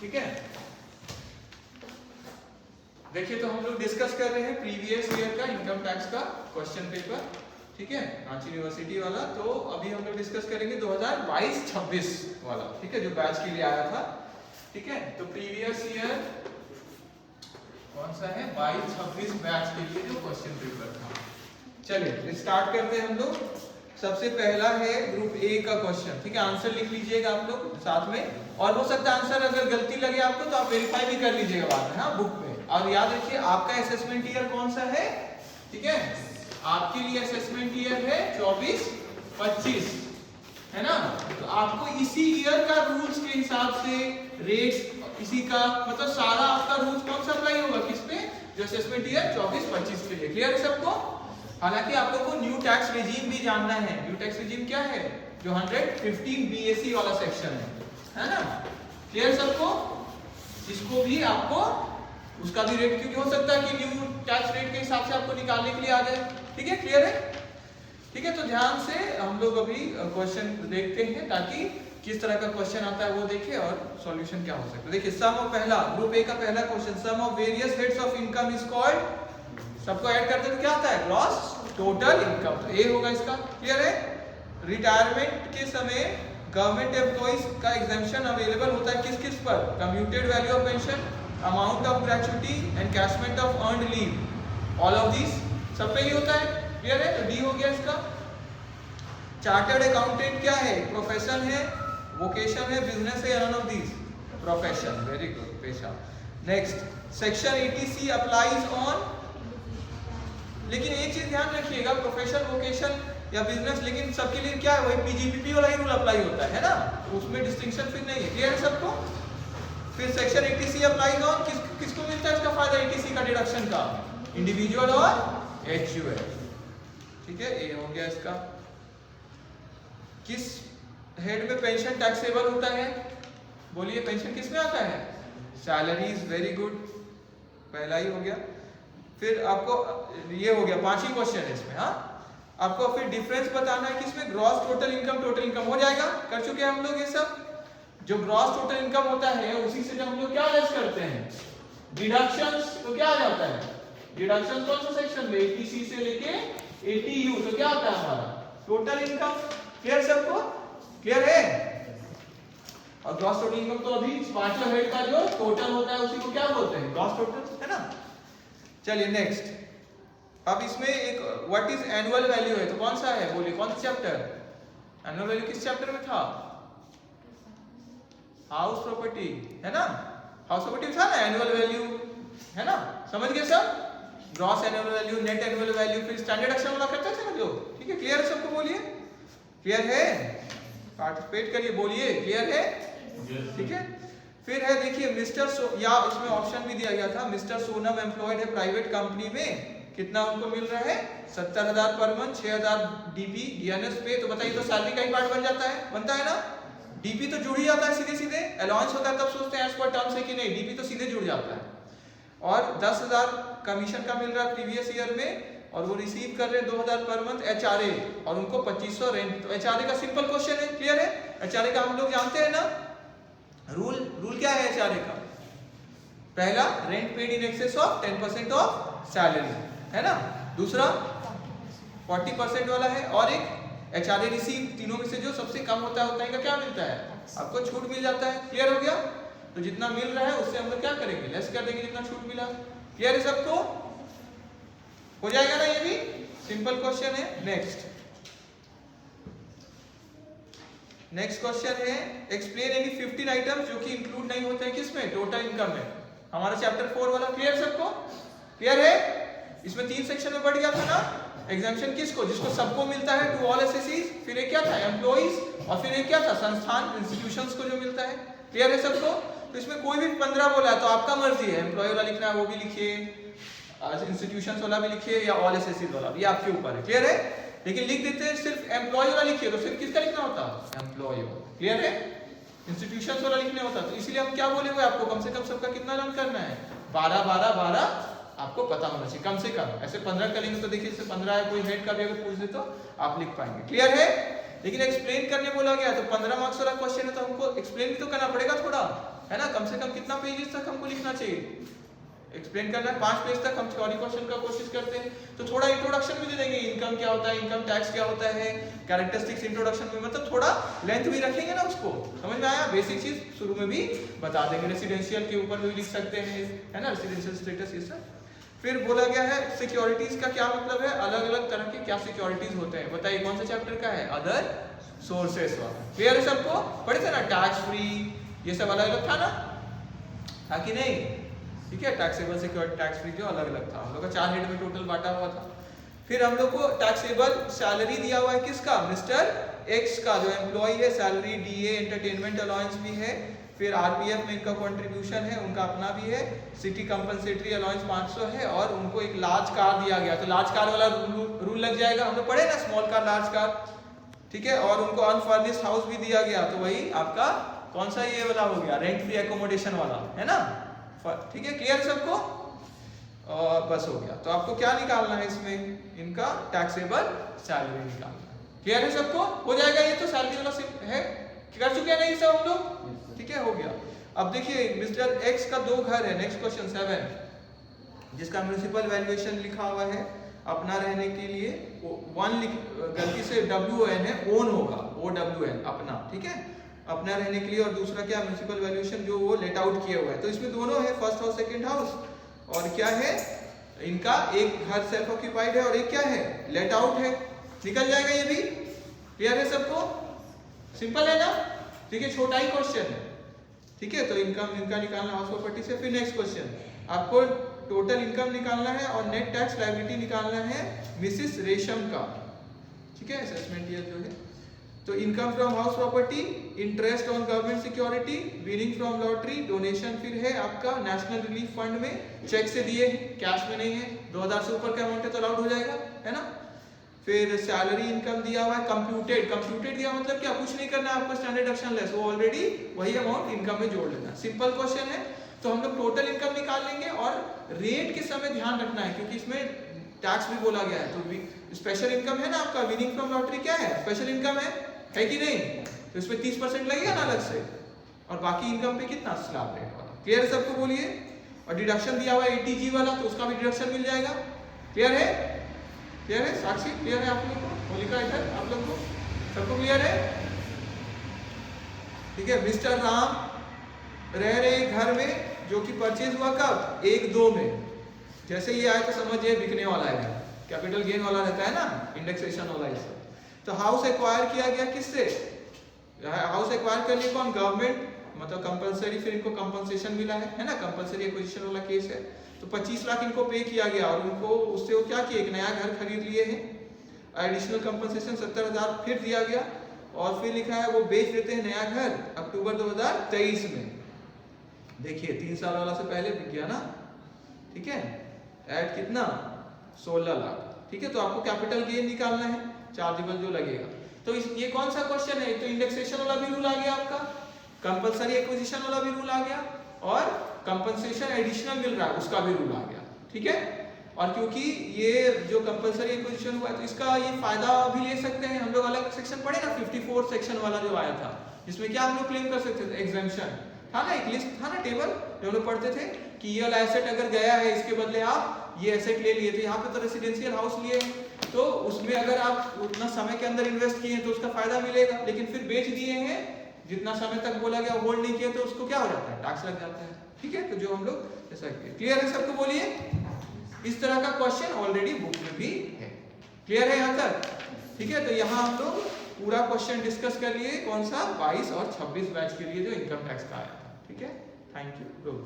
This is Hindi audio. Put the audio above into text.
ठीक है। देखिए तो हम लोग डिस्कस कर रहे हैं प्रीवियस ईयर का इनकम टैक्स का क्वेश्चन पेपर, ठीक है, रांची यूनिवर्सिटी वाला। तो अभी हम लोग डिस्कस करेंगे 2022-26 वाला, ठीक है, जो बैच के लिए आया था, ठीक है। तो प्रीवियस ईयर कौन सा है, 22-26 बैच के लिए जो क्वेश्चन पेपर था। चलिए स्टार्ट करते हैं हम लोग। सबसे पहला है ग्रुप ए का क्वेश्चन, ठीक है। आंसर लिख लीजिएगा आप लोग साथ में, और हो सकता है आंसर अगर गलती लगे आपको तो आप वेरीफाई भी कर लीजिएगा बाद में, हाँ, बुक में। और याद रखिए आपका असेसमेंट ईयर कौन सा है, ठीक है, आपके लिए असेसमेंट ईयर है 24-25, है ना। तो आपको इसी ईयर का रूल्स के हिसाब से रेट्स, इसी का मतलब सारा आपका रूल्स कौन सा अप्लाई होगा, किस पे, जो असेसमेंट ईयर 24-25 के लिए। क्लियर है सबको। हालांकि आप लोगों को न्यू टैक्स रिजीम भी जानना है। न्यू टैक्स रिजीम क्या है, जो 115 बीएसई वाला सेक्शन है ना। क्लियर सबको। इसको भी आपको उसका भी रेट, क्योंकि हो सकता है कि न्यू टैक्स रेट के हिसाब से आपको निकालने के लिए आ जाए, ठीक है। क्लियर है, ठीक है। तो ध्यान से हम लोग अभी क्वेश्चन देखते हैं ताकि किस तरह का क्वेश्चन आता है वो देखें और सॉल्यूशन क्या हो सकता है। देखिए सम ऑफ, पहला ग्रुप ए का पहला question, sum of various heads of income is called, सबको ऐड करते तो क्या आता है, ग्रॉस टोटल इनकम। तो ए होगा इसका। क्लियर है। रिटायरमेंट के समय गवर्नमेंट एम्प्लॉइज का एग्जेम्पशन अवेलेबल होता है किस किस पर, commuted value of pension, amount of gratuity and कैशमेंट of earned leave, all of this सब पे ही होता है। क्लियर है। तो डी हो गया इसका। चार्टर्ड अकाउंटेंट क्या है, प्रोफेशन है, वोकेशन है, बिजनेस है, none of this, profession. Very good, पेशा। Next section 80C applies on, लेकिन एक चीज ध्यान रखिएगा, प्रोफेशन, वोकेशन या बिजनेस, लेकिन सबके लिए क्या है, वही पीजीपीपी वाला ही रूल अप्लाई होता है ना, उसमें डिस्टिंक्शन फिर नहीं है। क्लियर है सबको। फिर सेक्शन 80C अप्लाइज ऑन, किसको मिलता है इसका फायदा 80C का डिडक्शन का, इंडिविजुअल और HUL, ठीक है। ये हो गया इसका। किस हेड में पेंशन टैक्सेबल होता है, बोलिए, पेंशन किस में आता है, सैलरीज। वेरी गुड, पहला ही हो गया। फिर आपको ये हो गया, 5 ही क्वेश्चन है इसमें, हाँ। आपको फिर डिफरेंस बताना है किसमें, ग्रॉस टोटल इनकम हो जाएगा, कर चुके हैं हम लोग ये सब। जो ग्रॉस टोटल इनकम होता है उसी से जब हम लोग क्या लेस करते हैं, डिडक्शंस, तो क्या आ जाता है, डिडक्शन कौन सा सेक्शन में, 80C से लेके 80U, तो क्या आता है हमारा टोटल इनकम। क्लियर सबको। क्लियर है। और ग्रॉस टोटल इनकम तो अभी पांचों हेड का जो टोटल होता है उसी को क्या बोलते हैं, ग्रॉस टोटल, है ना। चलिए नेक्स्ट। अब इसमें एक व्हाट इज एनुअल वैल्यू है, तो कौन सा है, बोलिए, कौन सा चैप्टर, एनुअल वैल्यू किस चैप्टर में था, हाउस प्रॉपर्टी, है ना। हाउस प्रॉपर्टी था ना, एनुअल वैल्यू, है ना, समझ गए सब। Gross annual value, net annual value, फिर स्टैंडर्ड एक्शन वाला करते थे ना जो, ठीक है। क्लियर है सबको, बोलिए। क्लियर है, पार्टिसिपेट करिए, बोलिए क्लियर है, ठीक है। फिर है देखिए मिस्टर या इसमें ऑप्शन भी दिया गया था, मिस्टर सोनम एम्प्लॉयड है प्राइवेट कंपनी में, कितना उनको मिल रहा है, 70,000 पर मंथ, 6,000 डीपी DNS पे। तो बताइए, तो सैलरी का ही पार्ट बन जाता है, बनता है ना। डीपी तो जुड़ ही जाता है सीधे सीधे, अलाउंस होता है तब सोचते हैं एज पर टर्म्स है कि नहीं, डीपी तो सीधे जुड़ जाता है। और 10,000 कमीशन का मिल रहा है प्रीवियस ईयर में, और वो रिसीव कर रहे हैं 2,000 पर मंथ HRA, और उनको 2500 रेंट। तो HRA का सिंपल क्वेश्चन है। क्लियर है। HRA का हम लोग जानते हैं ना, रूल क्या है HRA का, पहला rent paid in excess of 10% of salary, है ना। दूसरा 40% वाला है, और एक HRA रिसीव, तीनों में से जो सबसे कम होता है उतना का क्या मिलता है, आपको छूट मिल जाता है। क्लियर हो गया। तो जितना मिल रहा है उससे हम लोग क्या करेंगे, लेस कर देंगे जितना छूट मिला। क्लियर है सबको, हो जाएगा ना, ये भी सिंपल क्वेश्चन है। नेक्स्ट क्वेश्चन है, एक्सप्लेन एनी 15 आइटम्स जो कि इंक्लूड नहीं होते हैं किसमें, टोटल इनकम में, हमारा चैप्टर 4 वाला। क्लियर सबको। क्लियर है। इसमें 3 सेक्शन में बढ़ गया था ना, एग्जामिशन किसको, जिसको सबको मिलता है, टू ऑल एसएससीज, फिर एक क्या था, एम्प्लॉइज, और फिर एक क्या था, संस्थान, इंस्टीट्यूशंस को जो मिलता है। क्लियर है सबको। तो इसमें कोई भी 15 बोला है तो आपका मर्जी है, एम्प्लॉय वाला लिखना है वो भी लिखिए, इंस्टीट्यूशंस वाला भी लिखिए, या ऑल एसएससीज वाला, ये आपके ऊपर है। क्लियर है। लेकिन लिख देते हैं सिर्फ एम्प्लॉय वाला लिखिए, तो सिर्फ किसका लिखना होता, एम्प्लॉय। क्लियर है। इंस्टीट्यूशंस वाला लिखने होता, तो इसीलिए हम क्या बोले हुए आपको, कम से कम सबका कितना लर्न करना है, 12 आपको पता होना चाहिए, कम से कम। ऐसे 15 करेंगे तो देखिए, जैसे 15 है, कोई हेड का भी अगर पूछ दे तो आप लिख पाएंगे। क्लियर है। लेकिन एक्सप्लेन करने बोला गया तो 15 मार्क्स वाला क्वेश्चन है, तो हमको एक्सप्लेन भी तो करना पड़ेगा थोड़ा, है ना, कम से कम कितना पेजेस तक हमको लिखना चाहिए, एक्सप्लेन करना है 5 पेज तक हम थ्योरी क्वेश्चन का कोशिश करते हैं। तो थोड़ा इंट्रोडक्शन भी दे देंगे, इनकम क्या होता है, इनकम टैक्स क्या होता है, कैरेक्टरिस्टिक्स इंट्रोडक्शन में, मतलब थोड़ा लेंथ भी रखेंगे ना उसको, समझ में आया, बेसिक चीज शुरू में भी बता देंगे। रेसिडेंशियल के ऊपर भी लिख सकते हैं, है ना, रेसिडेंशियल स्टेटस ये सब। फिर बोला गया है सिक्योरिटीज का क्या मतलब है, अलग अलग तरह के क्या सिक्योरिटीज होते हैं, बताइए कौन सा चैप्टर का है, अदर सोर्सेस वाला। क्लियर है सबको, पढ़े थे ना, टैक्स फ्री ये सब अलग अलग था ना, था कि नहीं, ठीक है, टैक्सेबल सिक्योरिटी टैक्स फ्री जो अलग अलग था, हम लोग का 4 हेड में टोटल बांटा हुआ था। फिर हम लोग को टैक्सेबल सैलरी दिया हुआ है किसका, मिस्टर एक्स का, जो एम्प्लॉय है, सैलरी, डीए, एंटरटेनमेंट अलाउंस भी है, फिर आरपीएफ में इनका कंट्रीब्यूशन है, उनका अपना भी है, सिटी कंपनसेटरी अलाउंस 500 है, और उनको एक लार्ज कार दिया गया, तो लार्ज कार वाला रूल लग जाएगा, हम लोग पढ़े ना, स्मॉल कार लार्ज कार, ठीक है, और उनको अनफर्निश्ड हाउस भी दिया गया, तो वही आपका कौन सा ये वाला हो गया, रेंट फ्री एकोमोडेशन वाला, है ना, ठीक है, क्लियर सबको, और बस हो गया। तो आपको क्या निकालना है इसमें, इनका टैक्सेबल सैलरी निकालना है, क्लियर है सबको, हो जाएगा ये तो सैलरी वाला है, कर चुके हैं नहीं सब हम लोग, ठीक है, हो गया। अब देखिए मिस्टर एक्स का 2 घर है, नेक्स्ट क्वेश्चन 7, जिसका म्युनिसिपल वैल्यूएशन लिखा हुआ है, अपना रहने के लिए 1 गलती से WN है, ओन होगा, OWN अपना, ठीक है, अपना रहने के लिए, और दूसरा क्या म्युनिसिपल वैल्यूएशन जो वो लेट आउट किया हुआ है, तो इसमें दोनों है, फर्स्ट हाउस सेकंड हाउस, और क्या है इनका, एक घर सेल्फ ऑक्यूपाइड है और एक क्या है लेट आउट है, निकल जाएगा ये भी, क्लियर है सबको, सिंपल है ना, ठीक है, छोटा ही क्वेश्चन है, ठीक है। तो इनकम इनका निकालना हाउस प्रॉपर्टी से। फिर नेक्स्ट क्वेश्चन, आपको टोटल इनकम निकालना है और नेट टैक्स लायबिलिटी निकालना है मिसिस रेशम का, ठीक है, असेसमेंट ईयर जो है। तो income from house property, interest on government security, winning from lottery, donation फिर है आपका नेशनल रिलीफ फंड में, चेक से दिए हैं, कैश में नहीं है, 2000 से ऊपर का अमाउंट है तो अलाउड हो जाएगा, है ना। फिर सैलरी इनकम दिया हुआ है, कंप्यूटेड, कंप्यूटेड दिया मतलब क्या, कुछ नहीं करना है आपको, स्टैंडर्ड एक्शन लेस, वो ऑलरेडी वही अमाउंट इनकम में जोड़ लेना, सिंपल क्वेश्चन है। तो हम लोग टोटल इनकम निकाल लेंगे, और रेट के समय ध्यान रखना है क्योंकि इसमें टैक्स भी बोला गया है। तो स्पेशल इनकम है ना आपका, विनिंग फ्रॉम लॉटरी क्या है, स्पेशल इनकम है कि नहीं, तो इसमें 30% लगेगा ना अलग से, और बाकी इनकम पे कितना, स्लैब रेट वाला, क्लियर सबको बोलिए। और डिडक्शन दिया हुआ है ATG वाला, तो उसका भी डिडक्शन मिल जाएगा, क्लियर है, क्लियर है, साक्षी क्लियर है आप लोग को, होलिका इधर आप लोग को सबको क्लियर है, ठीक है। मिस्टर राम रह रहे घर में, जो कि परचेज हुआ कब, 1-2 में, जैसे ये आया तो समझिए बिकने वाला है, कैपिटल गेन वाला रहता है ना, इंडेक्सेशन वाला ये सब। तो हाउस एक्वायर किया गया किससे, हाउस एक्वायर कर लिया कौन, गवर्नमेंट, मतलब कंपलसरी, फिर इनको कंपनसेशन मिला है ना, कंपलसरी एक्विजिशन वाला केस है। तो 25 लाख इनको पे किया गया, और उनको उससे वो क्या किया, एक नया घर खरीद लिए हैं, एडिशनल कंपनसेशन 70,000 फिर दिया गया, और फिर लिखा है वो बेच देते हैं नया घर अक्टूबर 2023 में। देखिए 3 साल वाला से पहले बिक गया ना, ठीक है, एड कितना 16 लाख, ठीक है। तो आपको कैपिटल गेन निकालना है, चार्जेबल जो लगेगा। तो ये कौन सा क्वेश्चन है, तो इंडेक्सेशन वाला भी रूल आ गया आपका, कंपलसरी एक्विजिशन वाला भी रूल आ गया, और कंपनसेशन एडिशनल मिल रहा है उसका भी रूल आ गया, ठीक है। और क्योंकि ये जो कंपलसरी एक्विजिशन हुआ है, तो इसका ये फायदा भी ले सकते हैं हम लोग, अलग सेक्शन पढ़े ना, 54 सेक्शन वाला जो आया था, जिसमें क्या हम लोग क्लेम कर सकते थे, एग्जेम्पशन था ना, एक लिस्ट था ना, टेबल जो हम लोग पढ़ते थे कि ये वाला एसेट अगर गया है, इसके बदले आप ये एसेट ले लिए थे, यहाँ पे तो रेसिडेंशियल हाउस लिए हैं, तो उसमें अगर आप उतना समय के अंदर इन्वेस्ट किए तो उसका फायदा मिलेगा, लेकिन फिर बेच दिए हैं, जितना समय तक बोला गया होल्ड नहीं किया, तो उसको क्या हो जाता है, टैक्स लग जाता है, ठीक है। तो जो हम लोग ऐसा क्लियर है सबको, बोलिए। इस तरह का क्वेश्चन ऑलरेडी बुक में भी है, क्लियर है यहाँ तक, ठीक है। तो यहाँ हम लोग पूरा क्वेश्चन डिस्कस कर लिए, कौन सा 22 और 26 बैच के लिए जो इनकम टैक्स का आया था, ठीक है। Thank you.